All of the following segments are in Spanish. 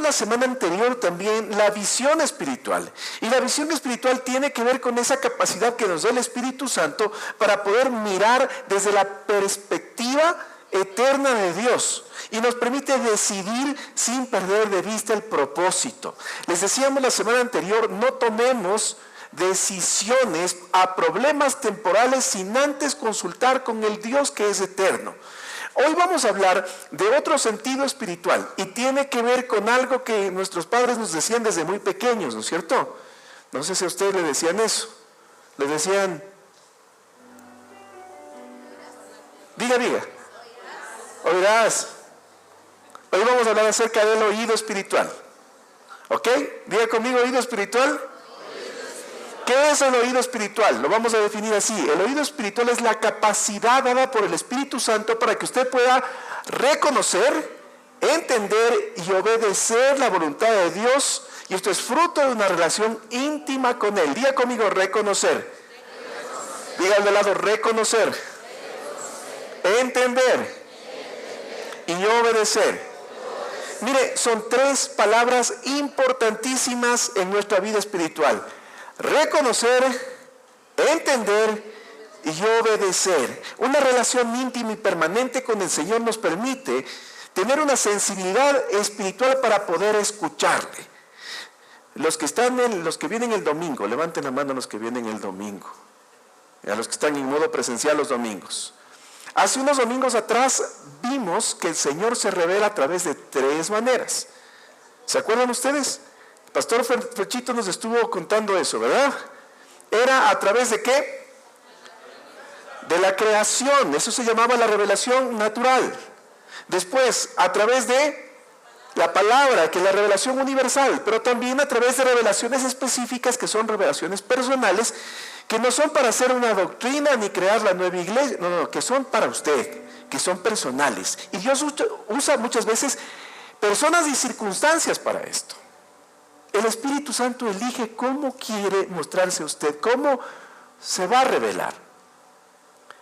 la semana anterior también la visión espiritual. Y la visión espiritual tiene que ver con esa capacidad que nos da el Espíritu Santo para poder mirar desde la perspectiva eterna de Dios. Y nos permite decidir sin perder de vista el propósito. Les decíamos la semana anterior, no tomemos decisiones a problemas temporales sin antes consultar con el Dios que es eterno. Hoy vamos a hablar de otro sentido espiritual y tiene que ver con algo que nuestros padres nos decían desde muy pequeños, ¿no es cierto? No sé si a ustedes le decían eso. Les decían, diga, oirás. Hoy vamos a hablar acerca del oído espiritual. ¿Ok? Diga conmigo, oído espiritual. ¿Qué es el oído espiritual? Lo vamos a definir así. El oído espiritual es la capacidad dada por el Espíritu Santo para que usted pueda reconocer, entender y obedecer la voluntad de Dios. Y esto es fruto de una relación íntima con Él. Diga conmigo, reconocer. Diga al de lado, reconocer. Entender. Y obedecer. Mire, son tres palabras importantísimas en nuestra vida espiritual. Reconocer, entender y obedecer. Una relación íntima y permanente con el Señor nos permite tener una sensibilidad espiritual para poder escucharle. Los que vienen el domingo, levanten la mano a los que vienen el domingo. A los que están en modo presencial los domingos. Hace unos domingos atrás vimos que el Señor se revela a través de tres maneras. ¿Se acuerdan ustedes? El pastor Frechito nos estuvo contando eso, ¿verdad? Era a través de ¿qué? De la creación. Eso se llamaba la revelación natural. Después, a través de la palabra, que es la revelación universal, pero también a través de revelaciones específicas que son revelaciones personales, que no son para hacer una doctrina ni crear la nueva iglesia, no, que son para usted, que son personales. Y Dios usa muchas veces personas y circunstancias para esto. El Espíritu Santo elige cómo quiere mostrarse a usted, cómo se va a revelar.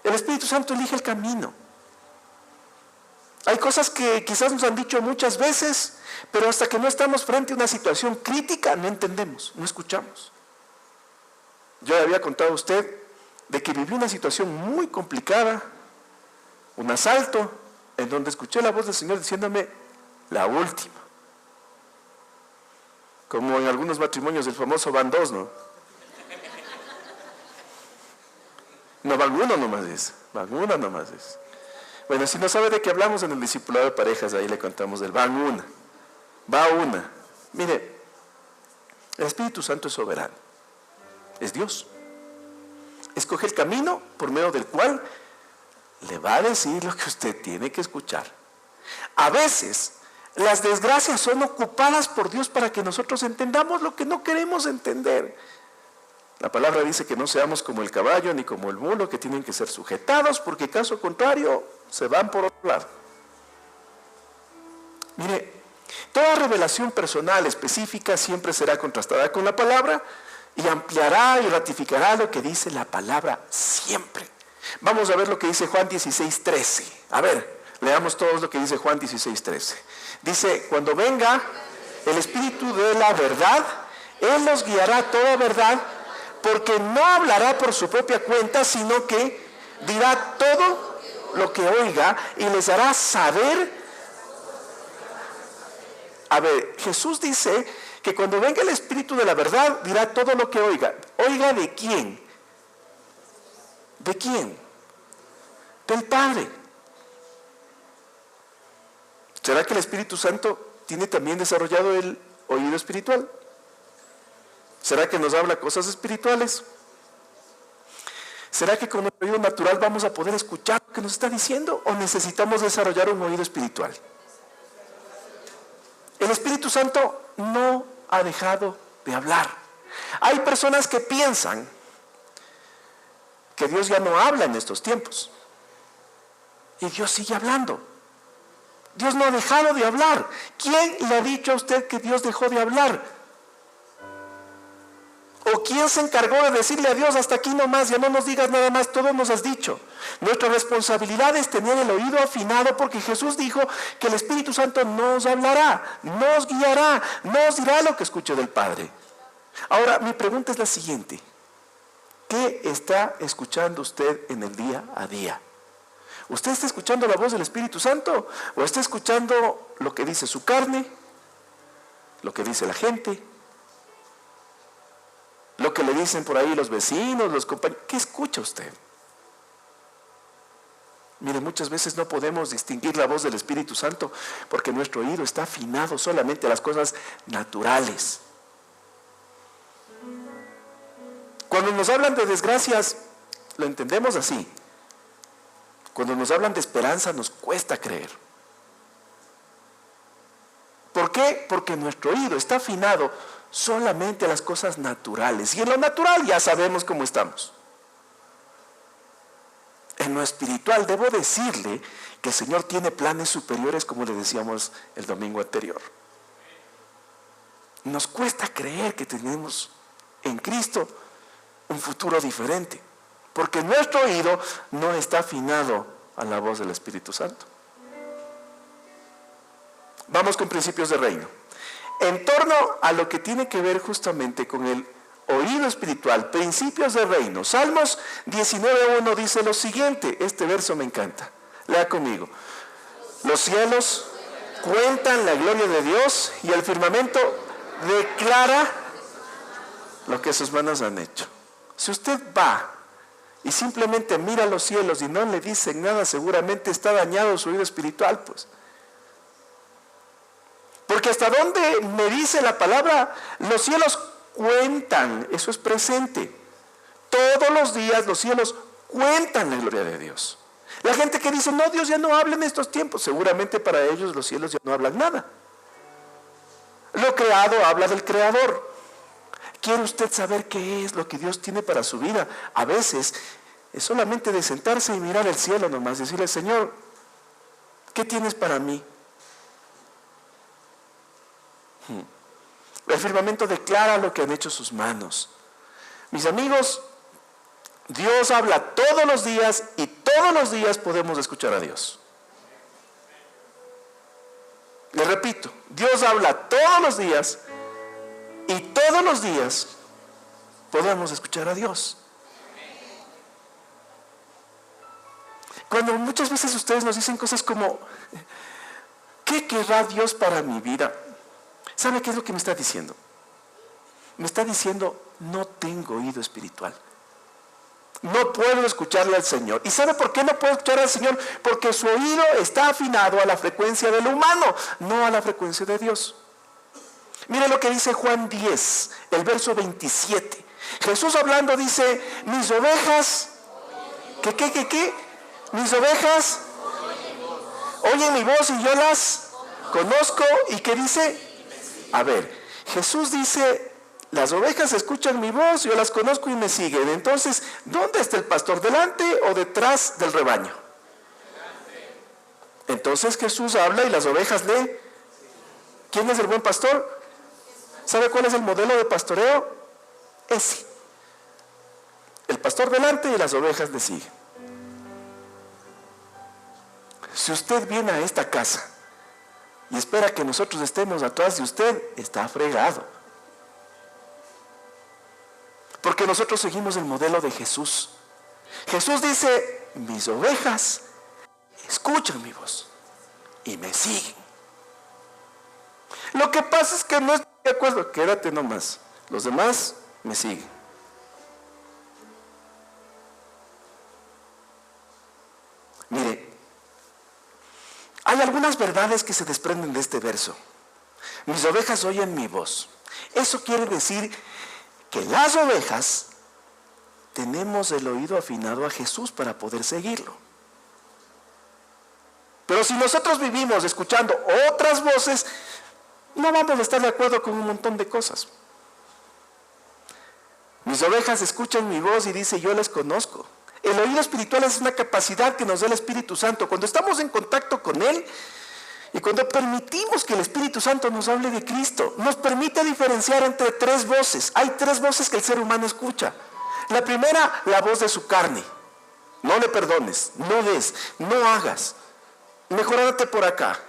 El Espíritu Santo elige el camino. Hay cosas que quizás nos han dicho muchas veces, pero hasta que no estamos frente a una situación crítica no entendemos, no escuchamos. Yo le había contado a usted de que viví una situación muy complicada, un asalto, en donde escuché la voz del Señor diciéndome, la última. Como en algunos matrimonios el famoso van dos, ¿no? No van uno nomás es, van una nomás es. Bueno, si no sabe de qué hablamos en el discipulado de parejas, ahí le contamos del van una, va una. Mire, el Espíritu Santo es soberano, es Dios. Escoge el camino por medio del cual le va a decir lo que usted tiene que escuchar. A veces las desgracias son ocupadas por Dios para que nosotros entendamos lo que no queremos entender. La palabra dice que no seamos como el caballo ni como el mulo, que tienen que ser sujetados, porque caso contrario se van por otro lado. Mire, toda revelación personal específica siempre será contrastada con la palabra y ampliará y ratificará lo que dice la palabra siempre. Vamos a ver lo que dice Juan 16:13. A ver, leamos todos lo que dice Juan 16:13. Dice, cuando venga el Espíritu de la verdad, Él los guiará a toda verdad, porque no hablará por su propia cuenta, sino que dirá todo lo que oiga y les hará saber. A ver, Jesús dice que cuando venga el Espíritu de la verdad, dirá todo lo que oiga. ¿Oiga de quién? ¿De quién? Del Padre. ¿Será que el Espíritu Santo tiene también desarrollado el oído espiritual? ¿Será que nos habla cosas espirituales? ¿Será que con el oído natural vamos a poder escuchar lo que nos está diciendo? ¿O necesitamos desarrollar un oído espiritual? El Espíritu Santo no ha dejado de hablar. Hay personas que piensan que Dios ya no habla en estos tiempos. Y Dios sigue hablando. Dios no ha dejado de hablar. ¿Quién le ha dicho a usted que Dios dejó de hablar? ¿O quién se encargó de decirle a Dios, hasta aquí nomás, ya no nos digas nada más, todo nos has dicho? Nuestra responsabilidad es tener el oído afinado, porque Jesús dijo que el Espíritu Santo nos hablará, nos guiará, nos dirá lo que escuche del Padre. Ahora, mi pregunta es la siguiente: ¿qué está escuchando usted en el día a día? ¿Usted está escuchando la voz del Espíritu Santo? ¿O está escuchando lo que dice su carne? ¿Lo que dice la gente? ¿Lo que le dicen por ahí los vecinos, los compañeros? ¿Qué escucha usted? Mire, muchas veces no podemos distinguir la voz del Espíritu Santo porque nuestro oído está afinado solamente a las cosas naturales. Cuando nos hablan de desgracias, lo entendemos así. Cuando nos hablan de esperanza, nos cuesta creer. ¿Por qué? Porque nuestro oído está afinado solamente a las cosas naturales. Y en lo natural ya sabemos cómo estamos. En lo espiritual debo decirle que el Señor tiene planes superiores, como le decíamos el domingo anterior. Nos cuesta creer que tenemos en Cristo un futuro diferente, porque nuestro oído no está afinado a la voz del Espíritu Santo. Vamos con principios de reino. En torno a lo que tiene que ver justamente con el oído espiritual, principios de reino, Salmos 19:1 dice lo siguiente, este verso me encanta, lea conmigo: los cielos cuentan la gloria de Dios y el firmamento declara lo que sus manos han hecho. Si usted va y simplemente mira los cielos y no le dicen nada, seguramente está dañado su oído espiritual, pues. Porque hasta donde me dice la palabra, los cielos cuentan, eso es presente. Todos los días los cielos cuentan la gloria de Dios. La gente que dice, no, Dios ya no habla en estos tiempos, seguramente para ellos los cielos ya no hablan nada. Lo creado habla del Creador. ¿Quiere usted saber qué es lo que Dios tiene para su vida? A veces es solamente de sentarse y mirar el cielo nomás, decirle, Señor, ¿qué tienes para mí? El firmamento declara lo que han hecho sus manos. Mis amigos, Dios habla todos los días y todos los días podemos escuchar a Dios. Le repito, Dios habla todos los días y todos los días podemos escuchar a Dios. Cuando muchas veces ustedes nos dicen cosas como, ¿qué querrá Dios para mi vida? ¿Sabe qué es lo que me está diciendo? Me está diciendo, no tengo oído espiritual. No puedo escucharle al Señor. ¿Y sabe por qué no puedo escuchar al Señor? Porque su oído está afinado a la frecuencia del humano, no a la frecuencia de Dios. Mire lo que dice Juan 10, el verso 27. Jesús hablando dice, mis ovejas, ¿qué? Mis ovejas oyen mi voz y yo las conozco. ¿Y qué dice? A ver, Jesús dice, las ovejas escuchan mi voz, yo las conozco y me siguen. Entonces, ¿dónde está el pastor? ¿Delante o detrás del rebaño? Entonces Jesús habla y las ovejas le... ¿Quién es el buen pastor? ¿Sabe cuál es el modelo de pastoreo? Ese. El pastor delante y las ovejas le siguen. Si usted viene a esta casa y espera que nosotros estemos atrás de usted, está fregado. Porque nosotros seguimos el modelo de Jesús. Jesús dice, mis ovejas escuchan mi voz y me siguen. Lo que pasa es que no estoy de acuerdo, quédate nomás, los demás me siguen. Mire, hay algunas verdades que se desprenden de este verso. Mis ovejas oyen mi voz. Eso quiere decir que las ovejas tenemos el oído afinado a Jesús para poder seguirlo. Pero si nosotros vivimos escuchando otras voces, no vamos a estar de acuerdo con un montón de cosas. Mis ovejas escuchan mi voz y dice, yo les conozco. El oído espiritual es una capacidad que nos da el Espíritu Santo. Cuando estamos en contacto con Él, Y cuando permitimos que el Espíritu Santo nos hable de Cristo, nos permite diferenciar entre tres voces. Hay tres voces que el ser humano escucha. La primera, la voz de su carne. No le perdones, no des, no hagas. Mejorate por acá.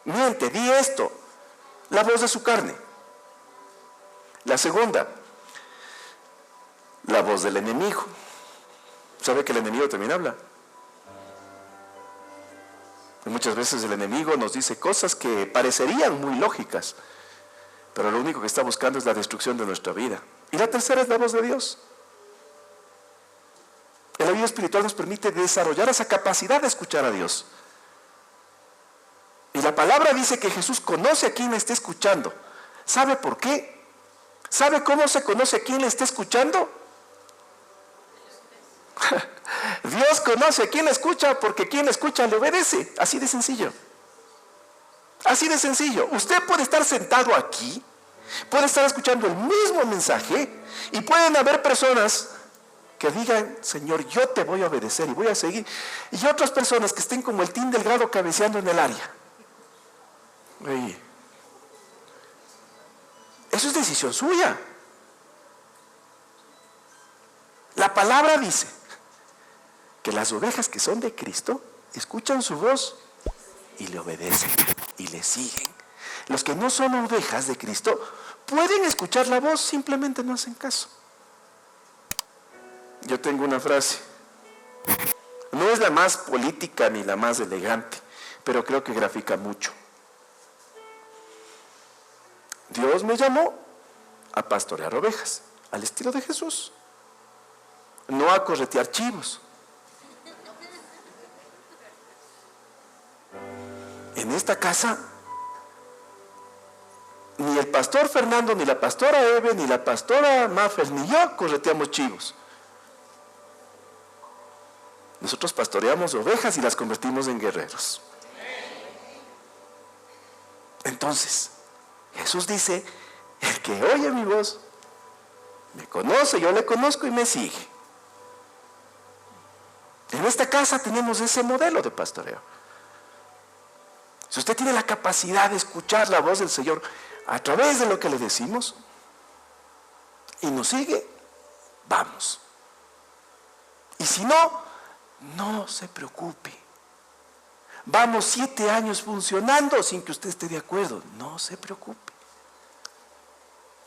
Miente, di esto. La voz de su carne. La segunda, la voz del enemigo. ¿Sabe que el enemigo también habla? Y muchas veces el enemigo nos dice cosas que parecerían muy lógicas, pero lo único que está buscando es la destrucción de nuestra vida. Y la tercera es la voz de Dios. El oído espiritual nos permite desarrollar esa capacidad de escuchar a Dios. Y la palabra dice que Jesús conoce a quien le está escuchando. ¿Sabe por qué? ¿Sabe cómo se conoce a quien le está escuchando? Dios conoce a quien le escucha porque quien le escucha le obedece. Así de sencillo. Así de sencillo. Usted puede estar sentado aquí, puede estar escuchando el mismo mensaje y pueden haber personas que digan, Señor, yo te voy a obedecer y voy a seguir. Y otras personas que estén como el Tin Delgado cabeceando en el área. Oye, eso es decisión suya. La palabra dice que las ovejas que son de Cristo escuchan su voz y le obedecen y le siguen. Los que no son ovejas de Cristo pueden escuchar la voz, simplemente no hacen caso. Yo tengo una frase, no es la más política ni la más elegante, pero creo que grafica mucho. Dios me llamó a pastorear ovejas, al estilo de Jesús, no a corretear chivos. En esta casa, ni el pastor Fernando, ni la pastora Eve, ni la pastora Maffer, ni yo correteamos chivos. Nosotros pastoreamos ovejas y las convertimos en guerreros. Entonces, Jesús dice, el que oye mi voz, me conoce, yo le conozco y me sigue. En esta casa tenemos ese modelo de pastoreo. Si usted tiene la capacidad de escuchar la voz del Señor a través de lo que le decimos y nos sigue, vamos. Y si no, no se preocupe. Vamos 7 años funcionando sin que usted esté de acuerdo. No se preocupe.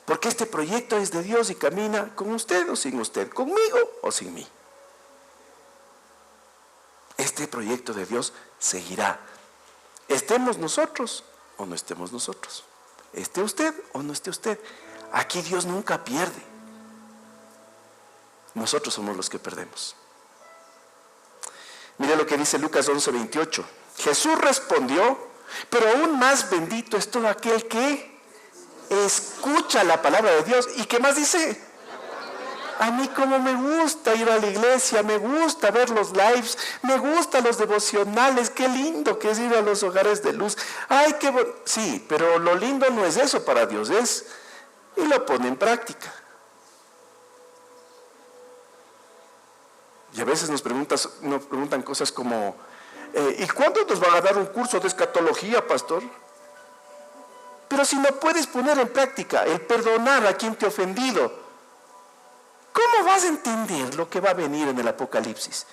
Porque este proyecto es de Dios y camina con usted o sin usted, conmigo o sin mí. Este proyecto de Dios seguirá. Estemos nosotros o no estemos nosotros. Esté usted o no esté usted. Aquí Dios nunca pierde. Nosotros somos los que perdemos. Mire lo que dice Lucas 11:28. Jesús respondió, pero aún más bendito es todo aquel que escucha la palabra de Dios. ¿Y qué más dice? A mí como me gusta ir a la iglesia, me gusta ver los lives, me gustan los devocionales, qué lindo que es ir a los hogares de luz. Ay, qué bueno. Sí, pero lo lindo no es eso para Dios, y lo pone en práctica. Y a veces nos preguntan cosas como, ¿y cuándo nos van a dar un curso de escatología, pastor? Pero si no puedes poner en práctica el perdonar a quien te ha ofendido, ¿cómo vas a entender lo que va a venir en el Apocalipsis?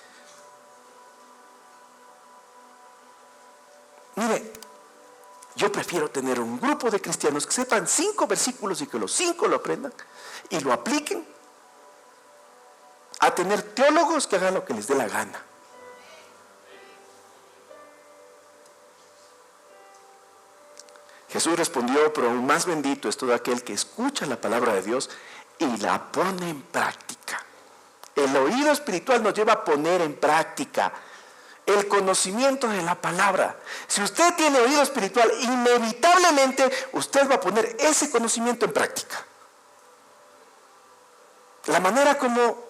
Mire, yo prefiero tener un grupo de cristianos que sepan 5 versículos y que los 5 lo aprendan y lo apliquen, a tener teólogos que hagan lo que les dé la gana. Jesús respondió, pero aún más bendito es todo aquel que escucha la palabra de Dios y la pone en práctica. El oído espiritual nos lleva a poner en práctica el conocimiento de la palabra. Si usted tiene oído espiritual, inevitablemente usted va a poner ese conocimiento en práctica. La manera como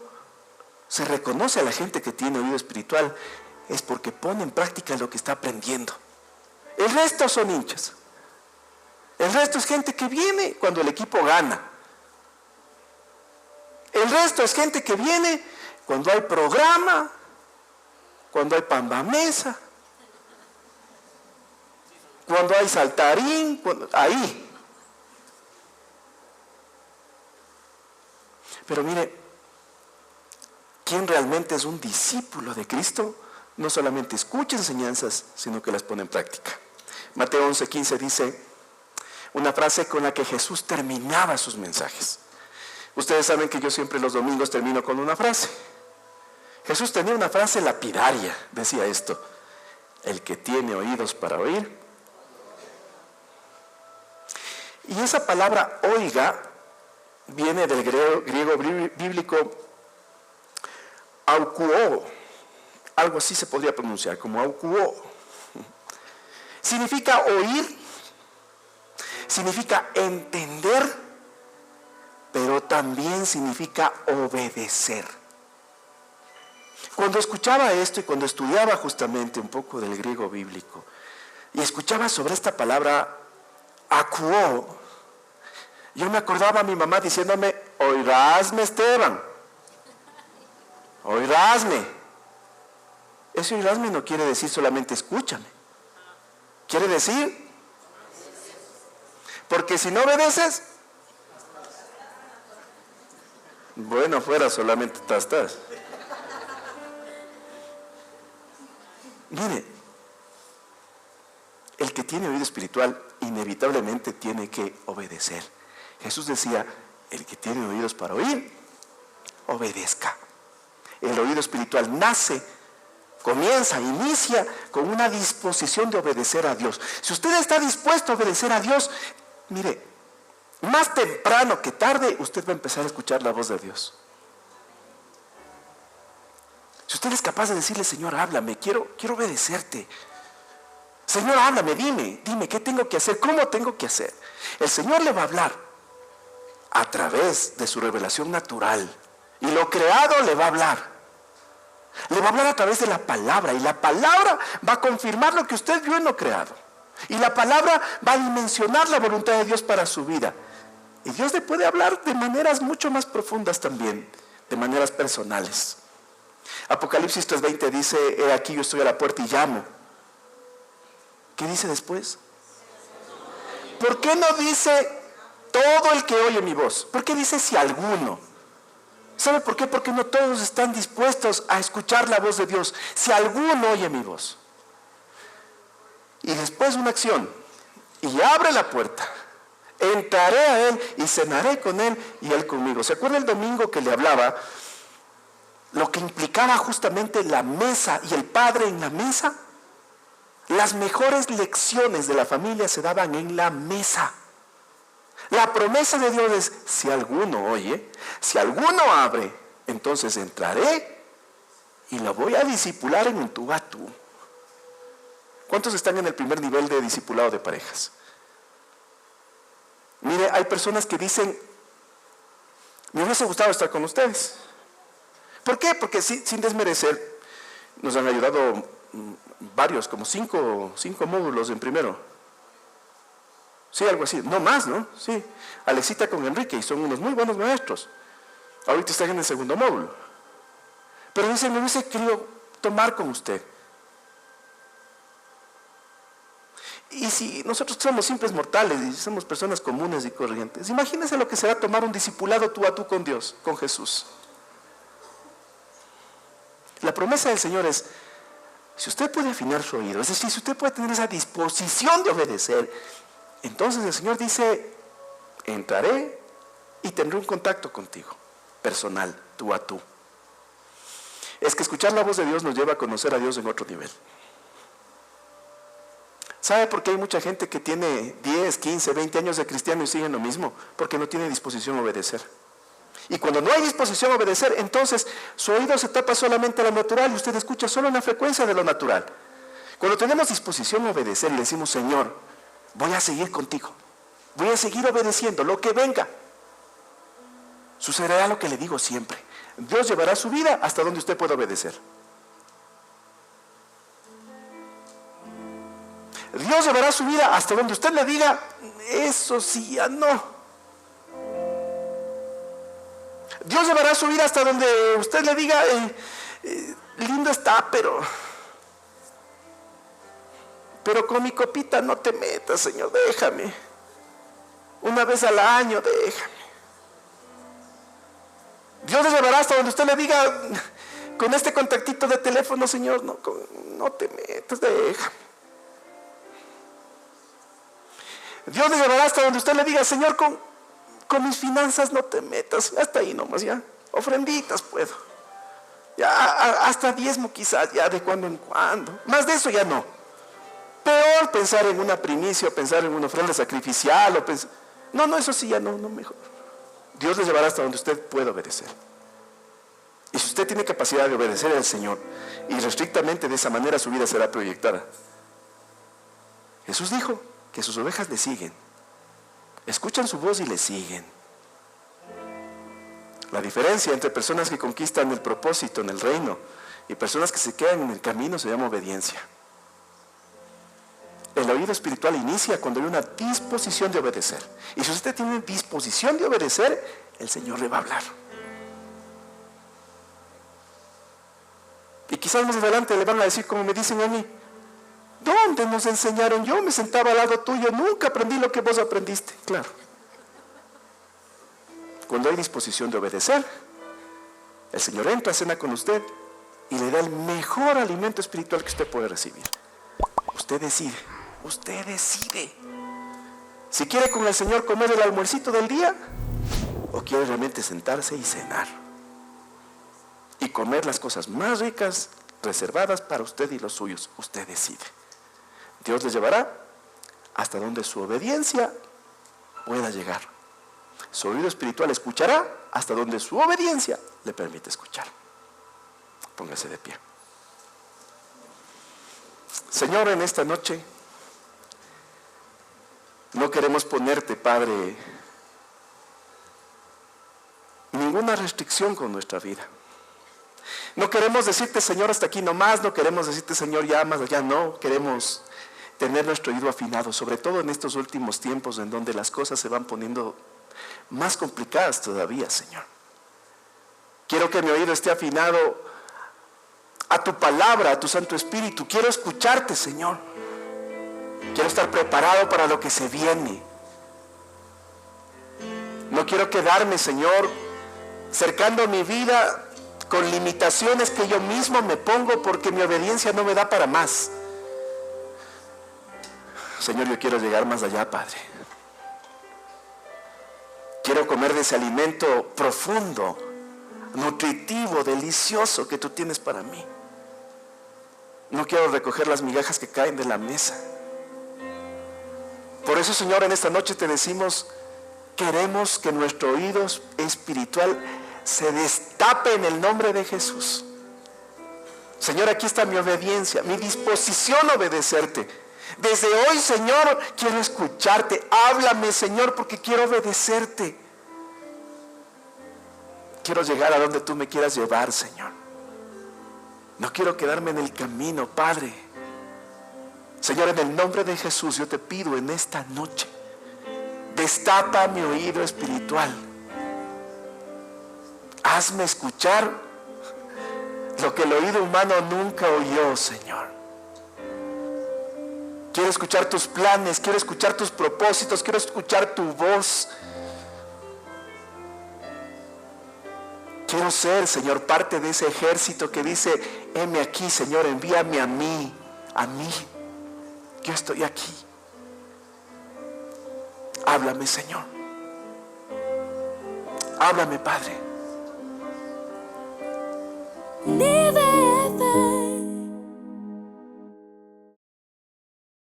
se reconoce a la gente que tiene oído espiritual es porque pone en práctica lo que está aprendiendo. El resto son hinchas. El resto es gente que viene cuando el equipo gana. El resto es gente que viene cuando hay programa, cuando hay pambamesa. cuando hay saltarín, ahí. Pero mire, ¿quién realmente es un discípulo de Cristo? No solamente escucha enseñanzas, sino que las pone en práctica. Mateo 11:15 dice una frase con la que Jesús terminaba sus mensajes. Ustedes saben que yo siempre los domingos termino con una frase. Jesús tenía una frase lapidaria, decía esto: el que tiene oídos para oír. Y esa palabra oiga viene del griego bíblico aukuo, algo así se podría pronunciar, como aukuo. Significa oír, significa entender, pero también significa obedecer. Cuando escuchaba esto y cuando estudiaba justamente un poco del griego bíblico y escuchaba sobre esta palabra akuo, yo me acordaba a mi mamá diciéndome: oirásme, Esteban, oirásme. Ese oirásme no quiere decir solamente escúchame, quiere decir, porque si no obedeces, bueno, fuera solamente estás. Mire, el que tiene oído espiritual inevitablemente tiene que obedecer. Jesús decía: el que tiene oídos para oír, obedezca. El oído espiritual nace, comienza, inicia con una disposición de obedecer a Dios. Si usted está dispuesto a obedecer a Dios, mire, más temprano que tarde usted va a empezar a escuchar la voz de Dios. Si usted es capaz de decirle: Señor, háblame, quiero obedecerte. Señor, háblame, dime qué tengo que hacer, cómo tengo que hacer. El Señor le va a hablar a través de su revelación natural. Y lo creado le va a hablar. Le va a hablar a través de la palabra. Y la palabra va a confirmar lo que usted vio en lo creado. Y la palabra va a dimensionar la voluntad de Dios para su vida. Y Dios le puede hablar de maneras mucho más profundas también, de maneras personales. Apocalipsis 3:20 dice: he aquí yo estoy a la puerta y llamo. ¿Qué dice después? ¿Por qué no dice todo el que oye mi voz? ¿Por qué dice si alguno? ¿Sabe por qué? Porque no todos están dispuestos a escuchar la voz de Dios. Si alguno oye mi voz. Y después una acción. Y abre la puerta. Entraré a él y cenaré con él y él conmigo. ¿Se acuerda el domingo que le hablaba? Lo que implicaba justamente la mesa y el padre en la mesa. Las mejores lecciones de la familia se daban en la mesa. La promesa de Dios es: si alguno oye, si alguno abre, entonces entraré y lo voy a discipular en un tú a tú. ¿Cuántos están en el primer nivel de discipulado de parejas? Mire, hay personas que dicen: me hubiese gustado estar con ustedes. ¿Por qué? Porque sin desmerecer, nos han ayudado varios, como cinco módulos en primero. Sí, algo así, no más, ¿no? Sí, Alexita con Enrique, y son unos muy buenos maestros. Ahorita están en el segundo módulo. Pero dicen: me hubiese querido tomar con usted. Y si nosotros somos simples mortales y somos personas comunes y corrientes, imagínense lo que será tomar un discipulado tú a tú con Dios, con Jesús. La promesa del Señor es: si usted puede afinar su oído, es decir, si usted puede tener esa disposición de obedecer, entonces el Señor dice: entraré y tendré un contacto contigo, personal, tú a tú. Es que escuchar la voz de Dios nos lleva a conocer a Dios en otro nivel. ¿Sabe por qué hay mucha gente que tiene 10, 15, 20 años de cristiano y sigue lo mismo? Porque no tiene disposición a obedecer. Y cuando no hay disposición a obedecer, entonces su oído se tapa solamente a lo natural y usted escucha solo una frecuencia de lo natural. Cuando tenemos disposición a obedecer y le decimos: Señor, voy a seguir contigo, voy a seguir obedeciendo lo que venga, sucederá lo que le digo siempre: Dios llevará su vida hasta donde usted pueda obedecer. Dios llevará su vida hasta donde usted le diga: eso sí, ya no. Dios llevará su vida hasta donde usted le diga: lindo está, pero pero con mi copita no te metas, Señor, déjame. Una vez al año, déjame. Dios le llevará hasta donde usted le diga, con este contactito de teléfono, Señor, no te metas, déjame. Dios le llevará hasta donde usted le diga, Señor, con mis finanzas no te metas. Hasta ahí nomás, ya. Ofrenditas puedo. Ya, hasta diezmo quizás, ya de cuando en cuando. Más de eso ya no. Peor pensar en una primicia, o pensar en una ofrenda sacrificial, No, eso sí ya no, mejor. Dios le llevará hasta donde usted pueda obedecer. Y si usted tiene capacidad de obedecer al Señor, y restrictamente de esa manera su vida será proyectada. Jesús dijo que sus ovejas le siguen. Escuchan su voz y le siguen. La diferencia entre personas que conquistan el propósito en el reino y personas que se quedan en el camino se llama obediencia. El oído espiritual inicia cuando hay una disposición de obedecer. Y si usted tiene disposición de obedecer, el Señor le va a hablar. Y quizás más adelante le van a decir como me dicen a mí: ¿dónde nos enseñaron? Yo me sentaba al lado tuyo, nunca aprendí lo que vos aprendiste. Claro. Cuando hay disposición de obedecer, el Señor entra a cena con usted y le da el mejor alimento espiritual que usted puede recibir. Usted decide. Usted decide si quiere con el Señor comer el almuercito del día o quiere realmente sentarse y cenar y comer las cosas más ricas reservadas para usted y los suyos. Usted decide. Dios le llevará hasta donde su obediencia pueda llegar. Su oído espiritual escuchará hasta donde su obediencia le permite escuchar. Póngase de pie. Señor, en esta noche no queremos ponerte, Padre, ninguna restricción con nuestra vida. No queremos decirte, Señor, hasta aquí nomás. No queremos decirte, Señor, ya más allá. No, queremos tener nuestro oído afinado, sobre todo en estos últimos tiempos en donde las cosas se van poniendo más complicadas todavía, Señor. Quiero que mi oído esté afinado a tu palabra, a tu Santo Espíritu. Quiero escucharte, Señor. Quiero estar preparado para lo que se viene. No quiero quedarme, Señor, cercando mi vida con limitaciones que yo mismo me pongo porque mi obediencia no me da para más. Señor, yo quiero llegar más allá, Padre. Quiero comer de ese alimento profundo, nutritivo, delicioso que tú tienes para mí. No quiero recoger las migajas que caen de la mesa. Por eso, Señor, en esta noche te decimos, queremos que nuestro oído espiritual se destape en el nombre de Jesús. Señor, aquí está mi obediencia, mi disposición a obedecerte. Desde hoy, Señor, quiero escucharte. Háblame, Señor, porque quiero obedecerte. Quiero llegar a donde tú me quieras llevar, Señor. No quiero quedarme en el camino, Padre. Señor, en el nombre de Jesús, yo te pido en esta noche, destapa mi oído espiritual. Hazme escuchar lo que el oído humano nunca oyó, Señor. Quiero escuchar tus planes, quiero escuchar tus propósitos, quiero escuchar tu voz. Quiero ser, Señor, parte de ese ejército que dice: heme aquí, Señor, envíame a mí, yo estoy aquí. Háblame, Señor. Háblame, Padre.